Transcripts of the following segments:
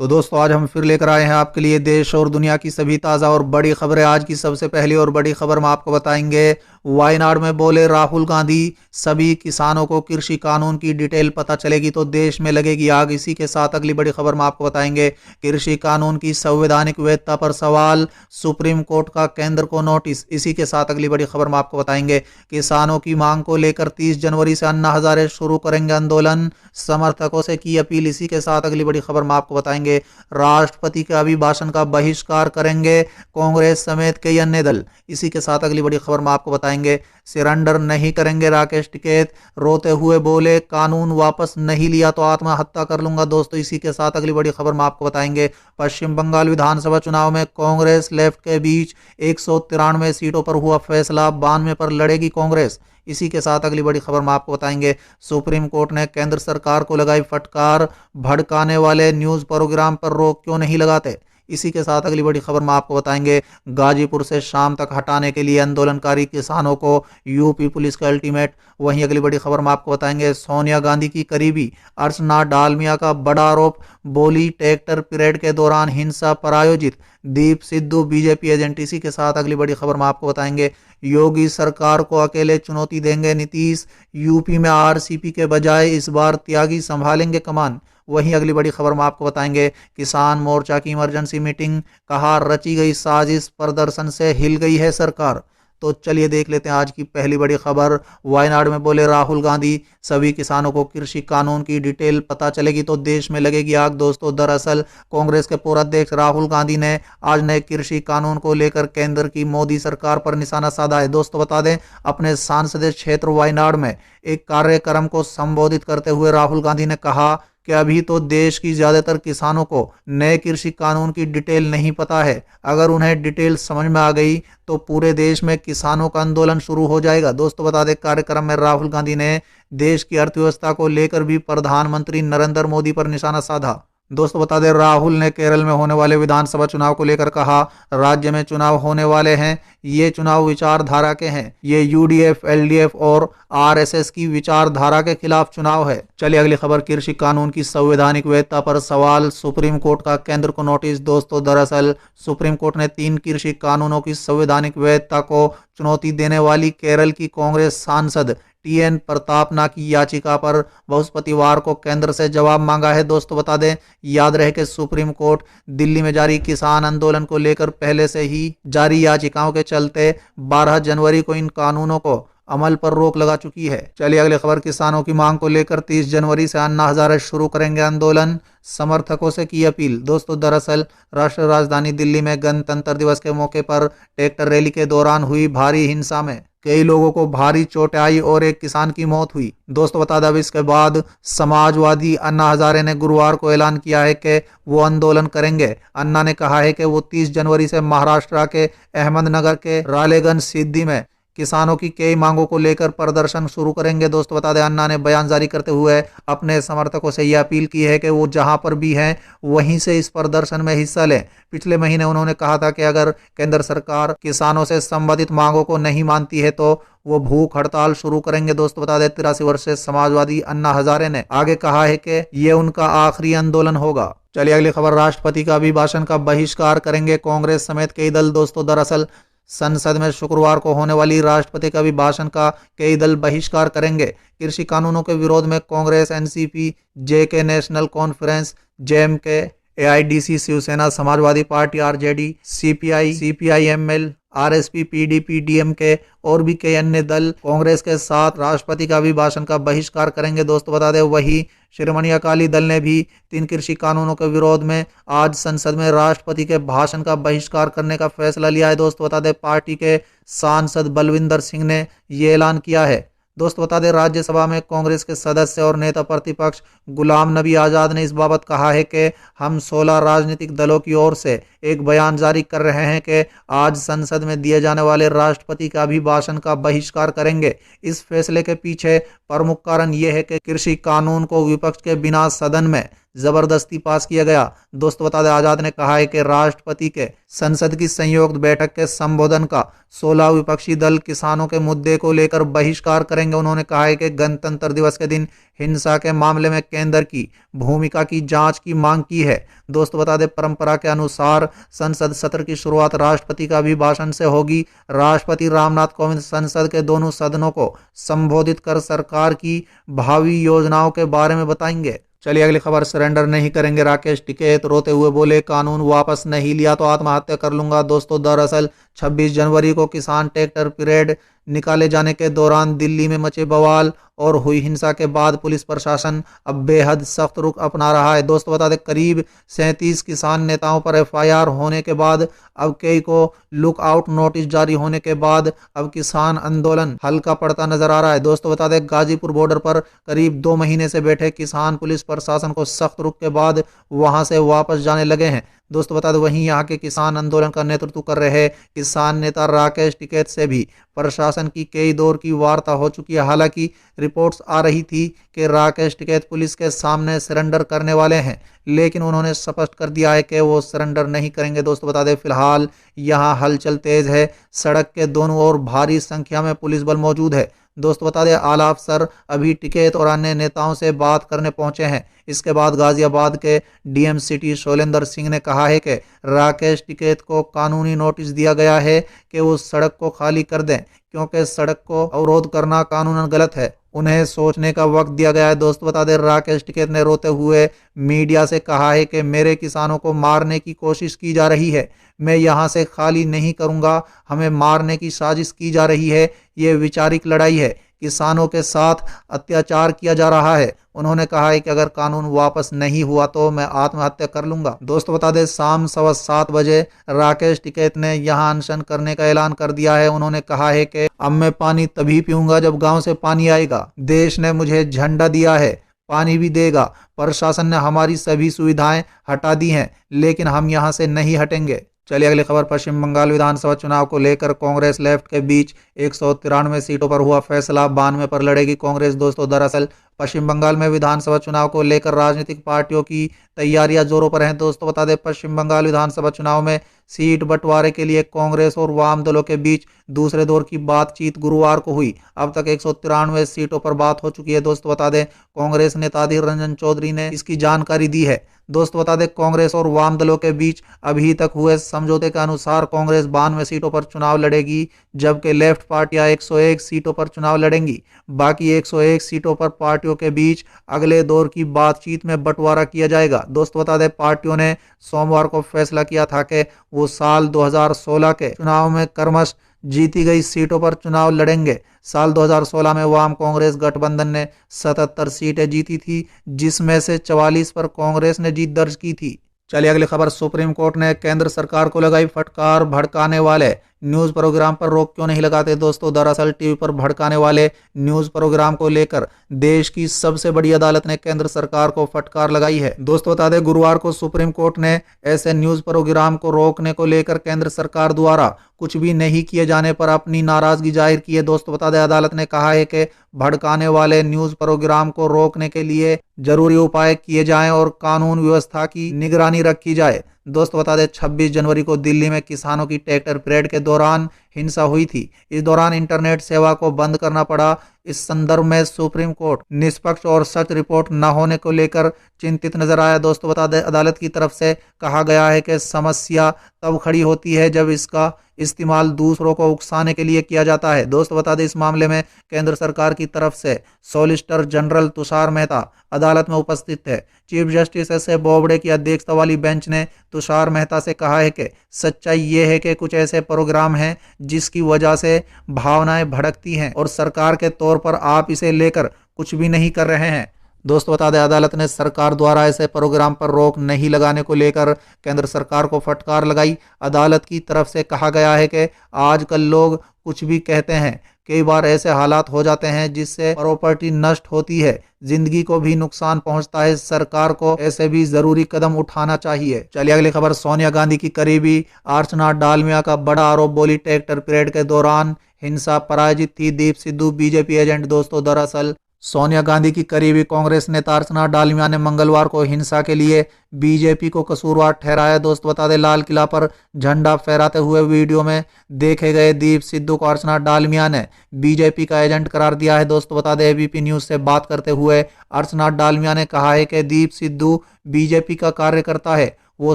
तो दोस्तों आज हम फिर लेकर आए हैं आपके लिए देश और दुनिया की सभी ताज़ा और बड़ी खबरें। आज की सबसे पहली और बड़ी खबर हम आपको बताएंगे। वायनाड में बोले राहुल गांधी, सभी किसानों को कृषि कानून की डिटेल पता चलेगी तो देश में लगेगी आग। इसी के साथ अगली बड़ी खबर हम आपको बताएंगे। कृषि कानून की संवैधानिक वैधता पर सवाल, सुप्रीम कोर्ट का केंद्र को नोटिस। इसी के साथ अगली बड़ी खबर हम आपको बताएंगे। किसानों की मांग को लेकर 30 जनवरी से अन्ना हजारे शुरू करेंगे आंदोलन, समर्थकों से की अपील। इसी के साथ अगली बड़ी खबर हम आपको बताएंगे। राष्ट्रपति के अभिभाषण का बहिष्कार करेंगे कांग्रेस समेत कई अन्य दल। इसी के साथ अगली बड़ी खबर में आपको बताएंगे। सरेंडर नहीं करेंगे राकेश टिकैत, रोते हुए बोले कानून वापस नहीं लिया तो आत्महत्या कर लूंगा। दोस्तों इसी के साथ अगली बड़ी खबर में आपको बताएंगे। पश्चिम बंगाल विधानसभा चुनाव में कांग्रेस लेफ्ट के बीच 193 सीटों पर हुआ फैसला, 92 पर लड़ेगी कांग्रेस। इसी के साथ अगली बड़ी खबर में आपको बताएंगे। सुप्रीम कोर्ट ने केंद्र सरकार को लगाई फटकार, भड़काने वाले न्यूज प्रोग्राम पर रोक क्यों नहीं लगाते। इसी के साथ अगली बड़ी खबर में आपको बताएंगे। गाजीपुर से शाम तक हटाने के लिए आंदोलनकारी किसानों को यूपी पुलिस का अल्टीमेट। वहीं अगली बड़ी खबर में आपको बताएंगे। सोनिया गांधी की करीबी अर्चना डालमिया का बड़ा आरोप, बोली ट्रैक्टर परेड के दौरान हिंसा प्रायोजित। Deep Sidhu BJP agent. इसी के साथ अगली बड़ी खबर में आपको बताएंगे। योगी सरकार को अकेले चुनौती देंगे नीतीश, यूपी में आरसीपी के बजाय इस बार त्यागी संभालेंगे कमान। वहीं अगली बड़ी खबर में आपको बताएंगे। किसान मोर्चा की इमरजेंसी मीटिंग, कहा रची गई साजिश प्रदर्शन से हिल गई है सरकार। तो चलिए देख लेते हैं आज की पहली बड़ी खबर। वायनाड में बोले राहुल गांधी, सभी किसानों को कृषि कानून की डिटेल पता चलेगी तो देश में लगेगी आग। दोस्तों दरअसल कांग्रेस के पूर्व अध्यक्ष राहुल गांधी ने आज नए कृषि कानून को लेकर केंद्र की मोदी सरकार पर निशाना साधा है। दोस्तों बता दें, अपने संसदीय क्षेत्र वायनाड में एक कार्यक्रम को संबोधित करते हुए राहुल गांधी ने कहा कि अभी तो देश की ज्यादातर किसानों को नए कृषि कानून की डिटेल नहीं पता है। अगर उन्हें डिटेल समझ में आ गई तो पूरे देश में किसानों का आंदोलन शुरू हो जाएगा। दोस्तों बता दें, कार्यक्रम में राहुल गांधी ने देश की अर्थव्यवस्था को लेकर भी प्रधानमंत्री नरेंद्र मोदी पर निशाना साधा। दोस्तों बता दें, राहुल ने केरल में होने वाले विधानसभा चुनाव को लेकर कहा, राज्य में चुनाव होने वाले हैं, ये चुनाव विचारधारा के हैं, ये यूडीएफ, एलडीएफ और आरएसएस की विचारधारा के खिलाफ चुनाव है। चलिए अगली खबर। कृषि कानून की संवैधानिक वैधता पर सवाल, सुप्रीम कोर्ट का केंद्र को नोटिस। दोस्तों दरअसल सुप्रीम कोर्ट ने 3 कृषि कानूनों की संवैधानिक वैधता को चुनौती देने वाली केरल की कांग्रेस सांसद टीएन प्रतापना की याचिका पर बृहस्पतिवार को केंद्र से जवाब मांगा है। दोस्तों बता दें, याद रहे कि सुप्रीम कोर्ट दिल्ली में जारी किसान आंदोलन को लेकर पहले से ही जारी याचिकाओं के चलते 12 जनवरी को इन कानूनों को अमल पर रोक लगा चुकी है। चलिए अगली खबर। किसानों की मांग को लेकर 30 जनवरी से अन्ना हजारे शुरू करेंगे आंदोलन, समर्थकों से की अपील। दोस्तों दरअसल राष्ट्रीय राजधानी दिल्ली में गणतंत्र दिवस के मौके पर ट्रैक्टर रैली के दौरान हुई भारी हिंसा में कई लोगों को भारी चोट आई और एक किसान की मौत हुई। दोस्तों बता दें, इसके बाद समाजवादी अन्ना हजारे ने गुरुवार को ऐलान किया है कि वो आंदोलन करेंगे। अन्ना ने कहा है कि वो 30 जनवरी से महाराष्ट्र के अहमदनगर के रालेगंज सिद्धि में किसानों की कई मांगों को लेकर प्रदर्शन शुरू करेंगे। दोस्तों बता दें, अन्ना ने बयान जारी करते हुए अपने समर्थकों से यह अपील की है कि वो जहां पर भी हैं वहीं से इस प्रदर्शन में हिस्सा लें। पिछले महीने उन्होंने कहा था कि अगर केंद्र सरकार किसानों से संबंधित मांगों को नहीं मानती है तो वो भूख हड़ताल शुरू करेंगे। दोस्तों बता दें, 83 वर्षीय समाजवादी अन्ना हजारे ने आगे कहा है कि ये उनका आखिरी आंदोलन होगा। चलिए अगली खबर। राष्ट्रपति का अभिभाषण का बहिष्कार करेंगे कांग्रेस समेत कई दल। दोस्तों दरअसल संसद में शुक्रवार को होने वाली राष्ट्रपति का अभिभाषण का कई दल बहिष्कार करेंगे। कृषि कानूनोल के विरोध में कांग्रेस, एनसीपी, जेके नेशनल कॉन्फ्रेंस, जेएमके, एआईडीसी, शिवसेना, समाजवादी पार्टी, आरजेडी, सीपीआई, सीपीआईएमएल, आरएसपी, पीडीपी, डीएमके और भी कई अन्य दल कांग्रेस के साथ राष्ट्रपति का अभिभाषण का बहिष्कार करेंगे। दोस्तों बता दें, वही शिरोमणि अकाली दल ने भी 3 कृषि कानूनों के विरोध में आज संसद में राष्ट्रपति के भाषण का बहिष्कार करने का फैसला लिया है। दोस्तों बता दें, पार्टी के सांसद बलविंदर सिंह ने ये ऐलान किया है। दोस्तों बता दें, राज्यसभा में कांग्रेस के सदस्य और नेता प्रतिपक्ष गुलाम नबी आजाद ने इस बाबत कहा है कि हम 16 राजनीतिक दलों की ओर से एक बयान जारी कर रहे हैं कि आज संसद में दिए जाने वाले राष्ट्रपति का अभिभाषण का बहिष्कार करेंगे। इस फैसले के पीछे प्रमुख कारण यह है कि कृषि कानून को विपक्ष के बिना सदन में जबरदस्ती पास किया गया। दोस्तों बता दें, आजाद ने कहा है कि राष्ट्रपति के संसद की संयुक्त बैठक के संबोधन का 16 विपक्षी दल किसानों के मुद्दे को लेकर बहिष्कार करेंगे। उन्होंने कहा है कि गणतंत्र दिवस के दिन हिंसा के मामले में केंद्र की भूमिका की जांच की मांग की है। दोस्तों बता दें, परंपरा के अनुसार संसद सत्र की शुरुआत राष्ट्रपति का अभिभाषण से होगी। राष्ट्रपति रामनाथ कोविंद संसद के दोनों सदनों को संबोधित कर सरकार की भावी योजनाओं के बारे में बताएंगे। चलिए अगली खबर, सरेंडर नहीं करेंगे राकेश टिकैत, रोते हुए बोले कानून वापस नहीं लिया तो आत्महत्या कर लूंगा। दोस्तों दरअसल 26 जनवरी को किसान ट्रैक्टर परेड निकाले जाने के दौरान दिल्ली में मचे बवाल और हुई हिंसा के बाद पुलिस प्रशासन अब बेहद सख्त रुख अपना रहा है। दोस्तों बता दें, करीब 37 किसान नेताओं पर एफआईआर होने के बाद अब कई को लुक आउट नोटिस जारी होने के बाद अब किसान आंदोलन हल्का पड़ता नजर आ रहा है। दोस्तों बता दें, गाजीपुर बॉर्डर पर करीब 2 महीने से बैठे किसान पुलिस प्रशासन को सख्त रुख के बाद वहां से वापस जाने लगे हैं। दोस्तों बता दें, वहीं यहाँ के किसान आंदोलन का नेतृत्व कर रहे किसान नेता राकेश टिकैत से भी प्रशासन की कई दौर की वार्ता हो चुकी है। हालांकि रिपोर्ट्स आ रही थी कि राकेश टिकैत पुलिस के सामने सरेंडर करने वाले हैं, लेकिन उन्होंने स्पष्ट कर दिया है कि वो सरेंडर नहीं करेंगे। दोस्तों बता दें, फिलहाल यहाँ हलचल तेज है, सड़क के दोनों ओर भारी संख्या में पुलिस बल मौजूद है। दोस्तों बता दें, आला अफसर अभी टिकैत और अन्य नेताओं से बात करने पहुंचे हैं। इसके बाद गाजियाबाद के डीएम सिटी शैलेंद्र सिंह ने कहा है कि राकेश टिकैत को कानूनी नोटिस दिया गया है कि वो सड़क को खाली कर दें, क्योंकि सड़क को अवरोध करना कानूनन गलत है। उन्हें सोचने का वक्त दिया गया है। दोस्तों बता दें, राकेश टिकैत ने रोते हुए मीडिया से कहा है कि मेरे किसानों को मारने की कोशिश की जा रही है, मैं यहाँ से खाली नहीं करूँगा, हमें मारने की साजिश की जा रही है, ये वैचारिक लड़ाई है, किसानों के साथ अत्याचार किया जा रहा है। उन्होंने कहा है कि अगर कानून वापस नहीं हुआ तो मैं आत्महत्या कर लूंगा। दोस्तों बता दें, शाम 7:15 बजे राकेश टिकैत ने यहां अनशन करने का ऐलान कर दिया है। उन्होंने कहा है कि अब मैं पानी तभी पीऊंगा जब गांव से पानी आएगा। देश ने मुझे झंडा दिया है, पानी भी देगा। प्रशासन ने हमारी सभी सुविधाएं हटा दी हैं, लेकिन हम यहां से नहीं हटेंगे। चलिए अगली खबर, पश्चिम बंगाल विधानसभा चुनाव को लेकर कांग्रेस लेफ्ट के बीच 193 सीटों पर हुआ फैसला, 92 पर लड़ेगी कांग्रेस। दोस्तों दरअसल पश्चिम बंगाल में विधानसभा चुनाव को लेकर राजनीतिक पार्टियों की तैयारियां जोरों पर हैं। दोस्तों बता दें, पश्चिम बंगाल विधानसभा चुनाव में सीट बंटवारे के लिए कांग्रेस और वाम दलों के बीच दूसरे दौर की बातचीत गुरुवार को हुई। अब तक 193 सीटों पर बात हो चुकी है। दोस्तों बता दें, कांग्रेस नेता अधीर रंजन चौधरी ने इसकी जानकारी दी है। दोस्तों बता दें, कांग्रेस और वाम दलों के बीच अभी तक हुए समझौते के अनुसार कांग्रेस 92 सीटों पर चुनाव लड़ेगी, जबकि लेफ्ट पार्टियां 101 सीटों पर चुनाव लड़ेंगी। बाकी 101 सीटों पर पार्टियों के बीच अगले दौर की बातचीत में बंटवारा किया जाएगा। दोस्तों बता दें, पार्टियों ने सोमवार को फैसला किया था कि वो साल 2016 के चुनाव में क्रमश जीती गई सीटों पर चुनाव लड़ेंगे। साल 2016 में वाम कांग्रेस गठबंधन ने 77 सीटें जीती थी, जिसमें से 44 पर कांग्रेस ने जीत दर्ज की थी। चलिए अगली खबर, सुप्रीम कोर्ट ने केंद्र सरकार को लगाई फटकार, भड़काने वाले न्यूज प्रोग्राम पर रोक क्यों नहीं लगाते। दोस्तों दरअसल टीवी पर भड़काने वाले न्यूज प्रोग्राम को लेकर देश की सबसे बड़ी अदालत ने केंद्र सरकार को फटकार लगाई है। दोस्तों बता दें, गुरुवार को सुप्रीम कोर्ट ने ऐसे न्यूज प्रोग्राम को रोकने को लेकर केंद्र सरकार द्वारा कुछ भी नहीं किए जाने पर अपनी नाराजगी जाहिर की है। दोस्तों बता दें, अदालत ने कहा है कि भड़काने वाले न्यूज प्रोग्राम को रोकने के लिए जरूरी उपाय किए जाएं और कानून व्यवस्था की निगरानी रखी जाए। दोस्तों बता दें, 26 जनवरी को दिल्ली में किसानों की ट्रैक्टर परेड के दौरान हिंसा हुई थी। इस दौरान इंटरनेट सेवा को बंद करना पड़ा। इस संदर्भ में सुप्रीम कोर्ट निष्पक्ष और सच रिपोर्ट न होने को लेकर चिंतित नजर आया। दोस्तों बता दें, अदालत की तरफ से कहा गया है कि समस्या तब खड़ी होती है जब इसका इस्तेमाल दूसरों को उकसाने के लिए किया जाता है। दोस्तों बता दें, इस मामले में केंद्र सरकार की तरफ से सॉलिसिटर जनरल तुषार मेहता अदालत में उपस्थित है। Chief justice S A Bobde की अध्यक्षता वाली बेंच ने तुषार मेहता से कहा है कि सच्चाई ये है कि कुछ ऐसे प्रोग्राम हैं जिसकी वजह से भावनाएं भड़कती हैं और सरकार के तौर पर आप इसे लेकर कुछ भी नहीं कर रहे हैं। दोस्तों बता दें, अदालत ने सरकार द्वारा ऐसे प्रोग्राम पर रोक नहीं लगाने को लेकर केंद्र सरकार को फटकार लगाई। अदालत की तरफ से कहा गया है कि आजकल लोग कुछ भी कहते हैं, कई बार ऐसे हालात हो जाते हैं जिससे प्रॉपर्टी नष्ट होती है, जिंदगी को भी नुकसान पहुंचता है। सरकार को ऐसे भी जरूरी कदम उठाना चाहिए। चलिए अगली खबर, सोनिया गांधी की करीबी अर्चना डालमिया का बड़ा आरोप, बोली ट्रैक्टर परेड के दौरान हिंसा पराजित थी दीप सिद्धू बीजेपी एजेंट। दोस्तों दरअसल सोनिया गांधी की करीबी कांग्रेस नेता अर्चना डालमिया ने मंगलवार को हिंसा के लिए बीजेपी को कसूरवार ठहराया। दोस्त बता दें, लाल किला पर झंडा फहराते हुए वीडियो में देखे गए दीप सिद्धू को अर्चना डालमिया ने बीजेपी का एजेंट करार दिया है। दोस्त बता दें, एबीपी न्यूज से बात करते हुए अर्चना डालमिया ने कहा है कि दीप सिद्धू बीजेपी का कार्यकर्ता है, वो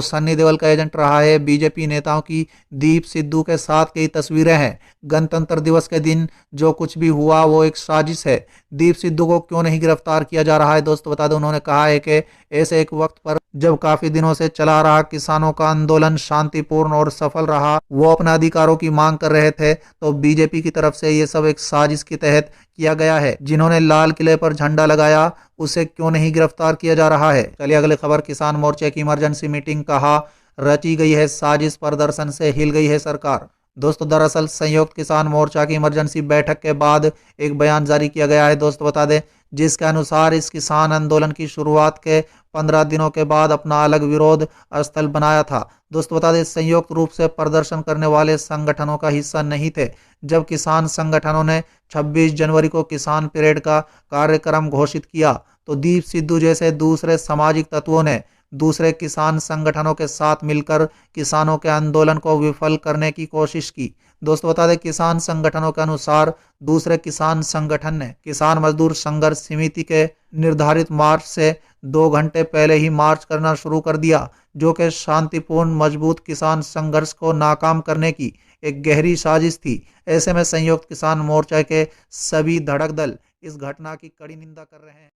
सन्नी देओल का एजेंट रहा है। बीजेपी नेताओं की दीप सिद्धू के साथ कई तस्वीरें हैं। गणतंत्र दिवस के दिन जो कुछ भी हुआ वो एक साजिश है। दीप सिद्धू को क्यों नहीं गिरफ्तार किया जा रहा है? दोस्त बता दें, उन्होंने कहा है कि ऐसे एक वक्त पर जब काफी दिनों से चला रहा किसानों का आंदोलन शांतिपूर्ण और सफल रहा, वो अपने अधिकारों की मांग कर रहे थे, तो बीजेपी की तरफ से ये सब एक साजिश के तहत किया गया है। जिन्होंने लाल किले पर झंडा लगाया उसे क्यों नहीं गिरफ्तार किया जा रहा है? चलिए अगली खबर, किसान मोर्चे की इमरजेंसी मीटिंग, कहा रची गई है साजिश, प्रदर्शन से हिल गई है सरकार। दोस्तों, दरअसल संयुक्त किसान मोर्चा की इमरजेंसी बैठक के बाद एक बयान जारी किया गया है। दोस्त बता दें, जिसके अनुसार इस किसान आंदोलन की शुरुआत के 15 दिनों के बाद अपना अलग विरोध स्थल बनाया था। दोस्त बता दें, संयुक्त रूप से प्रदर्शन करने वाले संगठनों का हिस्सा नहीं थे। जब किसान संगठनों ने 26 जनवरी को किसान परेड का कार्यक्रम घोषित किया, तो दीप सिद्धू जैसे दूसरे सामाजिक तत्वों ने दूसरे किसान संगठनों के साथ मिलकर किसानों के आंदोलन को विफल करने की कोशिश की। दोस्तों बता दें, किसान संगठनों के अनुसार दूसरे किसान संगठन ने किसान मजदूर संघर्ष समिति के निर्धारित मार्च से 2 घंटे पहले ही मार्च करना शुरू कर दिया, जो कि शांतिपूर्ण मजबूत किसान संघर्ष को नाकाम करने की एक गहरी साजिश थी। ऐसे में संयुक्त किसान मोर्चा के सभी धड़क दल इस घटना की कड़ी निंदा कर रहे हैं।